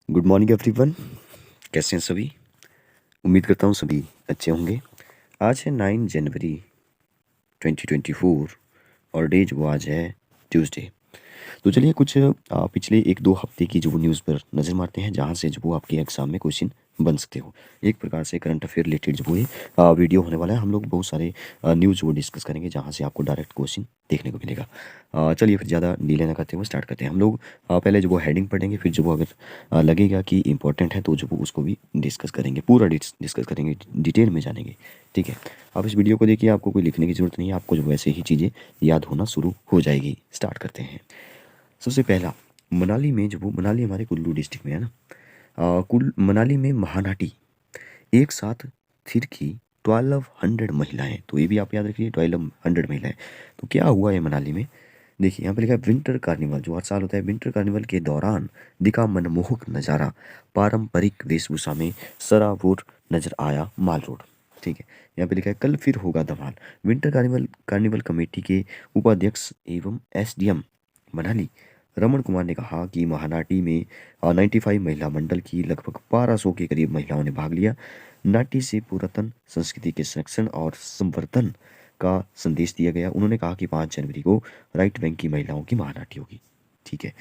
Good morning everyone. कैसे हैं सभी? उम्मीद करता हूँ सभी अच्छे होंगे। आज है 9 जनवरी 2024 और डे जो आज है ट्यूसडे। तो चलिए कुछ पिछले 1-2 हफ्ते की जो वो न्यूज़ पर नज़र मारते हैं, जहाँ से जो वो आपके एग्ज़ाम में क्वेश्चन बन सकते हो। एक प्रकार से करंट अफेयर रिलेटेड जो वो ये वीडियो होने वाला है। हम लोग बहुत सारे न्यूज़ वो डिस्कस करेंगे, जहाँ से आपको डायरेक्ट क्वेश्चन देखने को मिलेगा। चलिए फिर ज़्यादा डिले ना करते हुए स्टार्ट करते हैं। हम लोग पहले जो वो हेडिंग पढ़ेंगे, फिर जो वो अगर लगेगा कि इंपॉर्टेंट है तो जो वो उसको भी डिस्कस करेंगे, पूरा डिस्कस करेंगे, डिटेल में जानेंगे। ठीक है, आप इस वीडियो को देखिए, आपको कोई लिखने की ज़रूरत नहीं है, आपको जो वैसे ही चीज़ें याद होना शुरू हो जाएगी। स्टार्ट करते हैं। सबसे पहला, मनाली में जो वो मनाली हमारे कुल्लू डिस्ट्रिक्ट में है ना, कुल मनाली में महानाटी एक साथ थिर की 1200 महिलाएं। तो ये भी आप याद रखिए, 1200 महिलाएं। तो क्या हुआ है मनाली में? देखिए यहाँ पे लिखा है विंटर कार्निवल, जो हर साल होता है। विंटर कार्निवल के दौरान दिखा मनमोहक नज़ारा, पारंपरिक वेशभूषा में सराबोर नजर आया माल रोड। ठीक है, यहाँ पे लिखा है कल फिर होगा धमाल। विंटर कार्निवल कार्निवल कमेटी के उपाध्यक्ष एवं एसडीएम मनाली रमन कुमार ने कहा कि महानाटी में 95 महिला मंडल की लगभग 1200 के करीब महिलाओं ने भाग लिया। नाटी से पुरातन संस्कृति के संरक्षण और संवर्धन का संदेश दिया गया। उन्होंने कहा कि 5 जनवरी को राइट बैंक की महिलाओं की महानाटी होगी। ठीक है,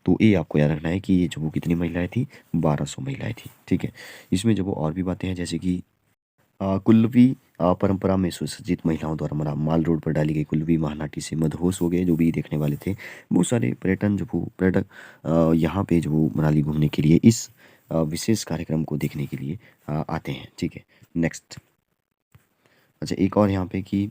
तो ये आपको याद रखना है कि ये जो वो कितनी महिलाएं थी, 1200 महिलाएं थी। ठीक है, इसमें जो वो और भी बातें हैं, जैसे कि कुल्लवी परंपरा में सुसज्जित महिलाओं द्वारा माल रोड पर डाली गई कुल्लवी महानाटी से मदहोश हो गए जो भी देखने वाले थे। बहुत सारे पर्यटक यहाँ पे जो वो मनाली घूमने के लिए इस विशेष कार्यक्रम को देखने के लिए आते हैं। ठीक है, नेक्स्ट। अच्छा, एक और यहाँ पे कि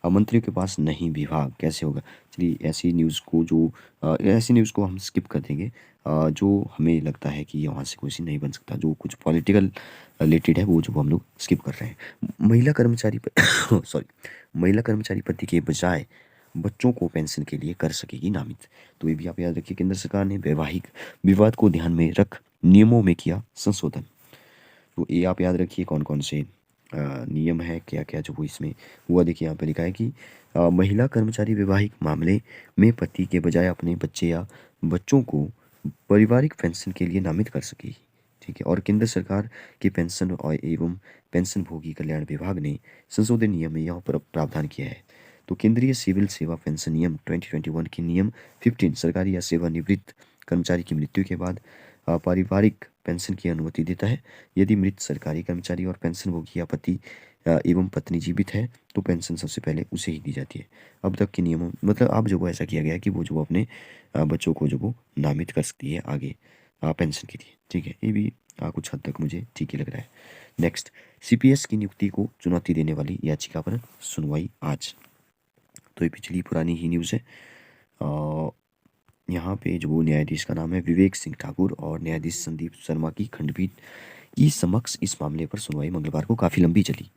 मंत्रियों के पास नहीं विभाग कैसे होगा। चलिए ऐसी न्यूज़ को हम स्किप कर देंगे। जो हमें लगता है कि वहाँ से क्वेश्चन नहीं बन सकता, जो कुछ पॉलिटिकल रिलेटेड है, वो जो हम लोग स्किप कर रहे हैं। महिला कर्मचारी सॉरी, महिला कर्मचारी पति के बजाय बच्चों को पेंशन के लिए कर सकेगी नामित। तो ये भी आप याद रखिए, केंद्र सरकार ने वैवाहिक विवाद को ध्यान में रख नियमों में किया संशोधन। तो ये आप याद रखिए कौन कौन से नियम है, क्या क्या जो वो इसमें हुआ। देखिए यहाँ पे लिखा है कि महिला कर्मचारी वैवाहिक मामले में पति के बजाय अपने बच्चे या बच्चों को पारिवारिक पेंशन के लिए नामित कर सकेगी। ठीक है, और केंद्र सरकार के पेंशन और एवं पेंशन भोगी कल्याण विभाग ने संशोधित नियम में यह प्रावधान किया है। तो केंद्रीय सिविल सेवा पेंशन नियम 2021 की नियम 15 सरकारी या सेवानिवृत्त कर्मचारी की मृत्यु के बाद पारिवारिक पेंशन की अनुमति देता है। यदि मृत सरकारी कर्मचारी और पेंशन भोगी या पति एवं पत्नी जीवित है तो पेंशन सबसे पहले उसे ही दी जाती है। अब तक के नियमों मतलब अब जो वो ऐसा किया गया है कि वो जो वो अपने बच्चों को जो वो नामित कर सकती है आगे पेंशन के लिए। ठीक है, ये भी कुछ हद तक मुझे ठीक ही लग रहा है। नेक्स्ट, सीपीएस की नियुक्ति को चुनौती देने वाली याचिका पर सुनवाई आज। तो ये पिछली पुरानी ही न्यूज़ है। यहाँ पे जो न्यायाधीश का नाम है विवेक सिंह ठाकुर और न्यायाधीश संदीप शर्मा की खंडपीठ की समक्ष इस मामले पर सुनवाई मंगलवार को काफ़ी लंबी चली।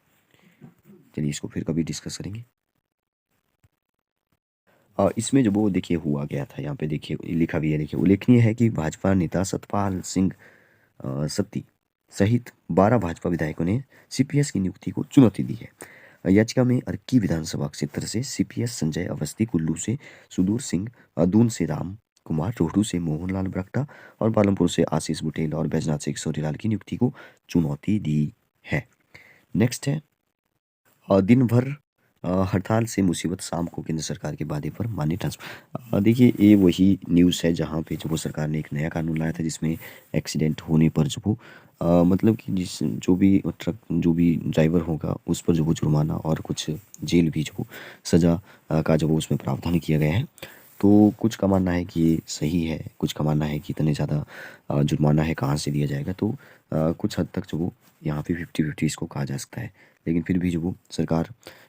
चलिए इसको फिर कभी डिस्कस करेंगे। इसमें जो वो देखिए हुआ गया था, यहाँ पे देखिए लिखा भी है, देखिए उल्लेखनीय है कि भाजपा नेता सतपाल सिंह सत्ती सहित 12 भाजपा विधायकों ने सीपीएस की नियुक्ति को चुनौती दी है। याचिका में अर्की विधानसभा क्षेत्र से सीपीएस संजय अवस्थी, कुल्लू से सुदूर सिंह, दून से राम कुमार, रोहडू से मोहनलाल ब्रक्टा और पालमपुर से आशीष बुटेल और बैजनाथ से किशोरीलाल की नियुक्ति को चुनौती दी है। नेक्स्ट है दिन भर हड़ताल से मुसीबत, शाम को केंद्र सरकार के वादे पर मान्य ट्रांसफर। देखिए ये वही न्यूज़ है जहाँ पे जो वो सरकार ने एक नया कानून लाया था, जिसमें एक्सीडेंट होने पर जो वो मतलब कि जिस जो भी ट्रक जो भी ड्राइवर होगा उस पर जो वो जुर्माना और कुछ जेल भी जो सज़ा का जो वो उसमें प्रावधान किया गया है। तो कुछ का मानना है कि ये सही है, कुछ का मानना है कि इतने ज़्यादा जुर्माना है कहाँ से दिया जाएगा। तो कुछ हद तक जो वो यहाँ पे 50-50 इसको कहा जा सकता है। लेकिन फिर भी जो वो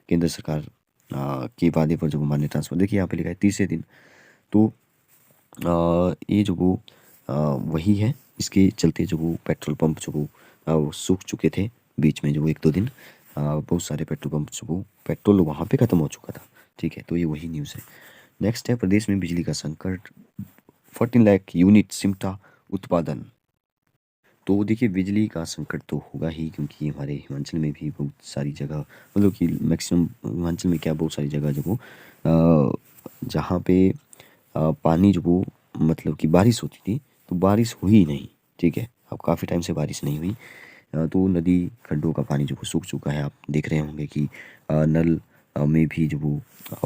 केंद्र सरकार के वादे पर जो वो मान्य ट्रांसफर, देखिए यहाँ पे लिखा है तीसरे दिन। तो ये जो वो वही है, इसके चलते जो वो पेट्रोल पंप जो वो सूख चुके थे बीच में जो 1-2 दिन। बहुत सारे पेट्रोल पंप जो वो पेट्रोल वहाँ पे ख़त्म हो चुका था। ठीक है, तो ये वही न्यूज़ है। नेक्स्ट है प्रदेश में बिजली का संकट, 14 लाख यूनिट सिमटा उत्पादन। तो देखिए बिजली का संकट तो होगा ही, क्योंकि हमारे हिमाचल में भी बहुत सारी जगह, मतलब कि मैक्सिमम हिमाचल में क्या बहुत सारी जगह जो वो जहाँ पे पानी जो वो मतलब कि बारिश होती थी तो बारिश हुई नहीं। ठीक है। अब काफ़ी टाइम से बारिश नहीं हुई, तो नदी खड्डों का पानी जो वो सूख चुका है। आप देख रहे होंगे कि नल में भी जो वो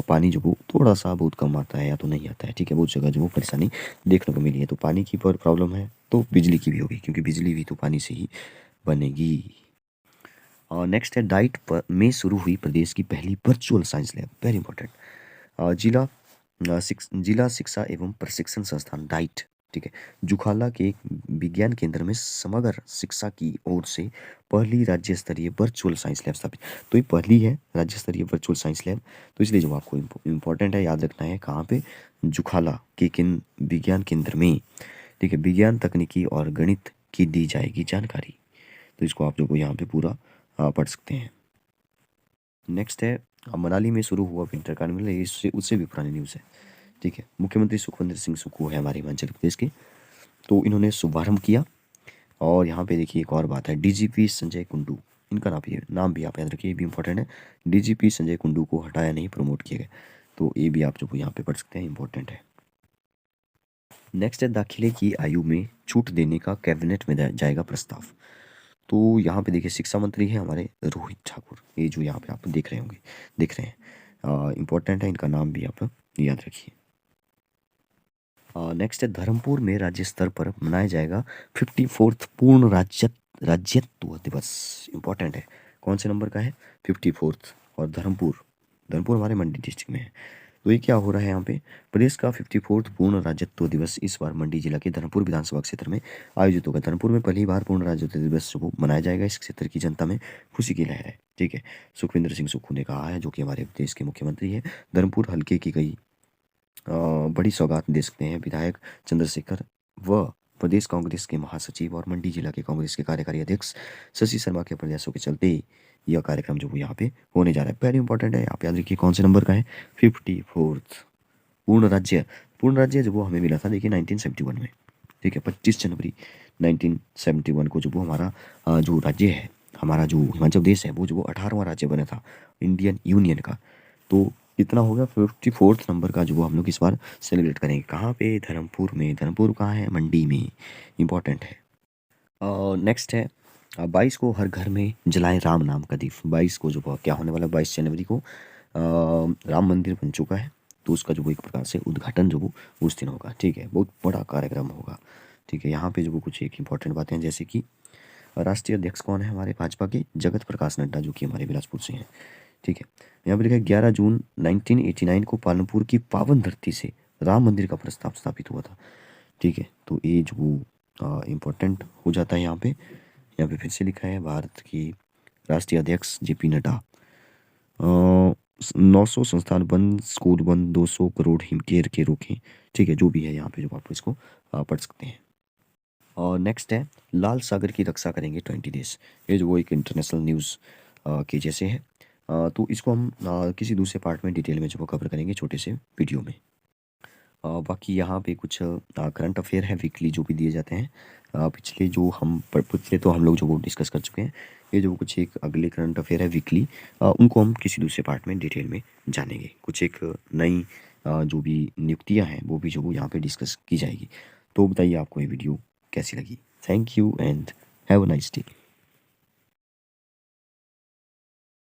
पानी जो वो थोड़ा-सा बहुत कम आता है या तो नहीं आता है, ठीक है। बहुत जगह जो वो परेशानी देखने को मिली है। तो पानी की पर प्रॉब्लम है तो बिजली की भी होगी, क्योंकि बिजली भी तो पानी से ही बनेगी। नेक्स्ट है डाइट में शुरू हुई प्रदेश की पहली virtual science lab, very important. जिला शिक्षा एवं प्रशिक्षण संस्थान डाइट, ठीक है, जुखाला के एक विज्ञान केंद्र में समग्र शिक्षा की ओर से पहली राज्य स्तरीय वर्चुअल साइंस लैब स्थापित। तो ये पहली है राज्य स्तरीय वर्चुअल साइंस लैब। तो इसलिए जो आपको इम्पोर्टेंट है याद रखना है, कहाँ पे, जुखाला के किन विज्ञान केंद्र में, ठीक है, विज्ञान तकनीकी और गणित की दी जाएगी जानकारी। तो इसको आप जो यहाँ पे पूरा पढ़ सकते हैं। नेक्स्ट है मनाली में शुरू हुआ विंटर कार्निवल, ये इससे उससे भी पुरानी न्यूज़ है, ठीक है। मुख्यमंत्री सुखविंदर सिंह सुक्खू है हमारे हिमाचल प्रदेश के, तो इन्होंने शुभारंभ किया। और यहाँ पे देखिए एक और बात है, डीजीपी संजय कुंडू, इनका नाम भी आप याद रखिए, ये भी इंपॉर्टेंट है। डीजीपी संजय कुंडू को हटाया नहीं, प्रमोट किया गया। तो ये भी आप जो यहाँ पे पढ़ सकते हैं, इंपॉर्टेंट है। नेक्स्ट है दाखिले की आयु में छूट देने का कैबिनेट में जाएगा प्रस्ताव। तो यहाँ पे देखिए शिक्षा मंत्री है हमारे रोहित ठाकुर, ये जो यहाँ पे आप देख रहे हैं, इंपॉर्टेंट है, इनका नाम भी आप याद रखिए। नेक्स्ट है धर्मपुर में राज्य स्तर पर मनाया जाएगा 54th पूर्ण राज्यत्व दिवस, इंपॉर्टेंट है। कौन से नंबर का है, 54th। और धर्मपुर धर्मपुर हमारे मंडी डिस्ट्रिक्ट में है। तो ये क्या हो रहा है यहाँ पे, प्रदेश का 54th पूर्ण राज्यत्व दिवस इस बार मंडी जिला के धर्मपुर विधानसभा क्षेत्र में आयोजित होगा। धर्मपुर में पहली बार पूर्ण राज्यत्व दिवस जो मनाया जाएगा। इस क्षेत्र की जनता में खुशी की लहर है, ठीक है। सुखविंदर सिंह सुक्खू ने कहा है, जो कि हमारे देश के मुख्यमंत्री है। धर्मपुर हल्के की गई बड़ी सौगात दे सकते हैं विधायक चंद्रशेखर व प्रदेश कांग्रेस के महासचिव और मंडी जिला के कांग्रेस के कार्यकारी अध्यक्ष शशि शर्मा के प्रयासों के चलते यह कार्यक्रम जो यहाँ पे होने जा रहा है। वेरी इंपॉर्टेंट है, आप याद रखिए कौन से नंबर का है, 54th पूर्ण राज्य जो वो हमें मिला था देखिए 1971 में, ठीक है। 25 जनवरी 1971 को जो वो हमारा जो राज्य है, हमारा जो हिमाचल प्रदेश है, वो जो वो 18वां राज्य बना था इंडियन यूनियन का। तो इतना हो गया, 54th नंबर का जो वो हम लोग इस बार सेलिब्रेट करेंगे। कहाँ पे, धर्मपुर में। धर्मपुर कहाँ है, मंडी में, इंपॉर्टेंट है। नेक्स्ट है 22 को हर घर में जलाएं राम नाम का दीप। 22 को जो क्या होने वाला है, 22 जनवरी को राम मंदिर बन चुका है, तो उसका जो वो एक प्रकार से उद्घाटन जो वो उस दिन होगा, ठीक है। बहुत बड़ा कार्यक्रम होगा, ठीक है। यहाँ पे जो वो कुछ एक इंपॉर्टेंट बातें हैं, जैसे कि राष्ट्रीय अध्यक्ष कौन है हमारे भाजपा के, जगत प्रकाश नड्डा, जो कि हमारे बिलासपुर से हैं, ठीक है। यहाँ पे लिखा है 11 जून 1989 को पालमपुर की पावन धरती से राम मंदिर का प्रस्ताव स्थापित हुआ था, ठीक है। तो ये जो इम्पोर्टेंट हो जाता है यहाँ पे फिर से लिखा है भारत की राष्ट्रीय अध्यक्ष जेपी नड्डा। 900 संस्थान बंद, स्कूल बंद, 200 करोड़ हिमकेयर के रोके, ठीक है। जो भी है यहाँ पे जो आप इसको पढ़ सकते हैं। और नेक्स्ट है लाल सागर की रक्षा करेंगे 20 देश। ये जो वो एक इंटरनेशनल न्यूज़ के जैसे है। तो इसको हम किसी दूसरे पार्ट में डिटेल में जो वो कवर करेंगे छोटे से वीडियो में। बाकी यहाँ पे कुछ करंट अफेयर है वीकली जो भी दिए जाते हैं। पिछले तो हम लोग जो वो डिस्कस कर चुके हैं। ये जो कुछ एक अगले करंट अफेयर है वीकली, उनको हम किसी दूसरे पार्ट में डिटेल में जानेंगे। कुछ एक नई जो भी नियुक्तियाँ हैं वो भी जो वो यहाँ पे डिस्कस की जाएगी। तो बताइए आपको ये वीडियो कैसी लगी। Thank you and have a nice day.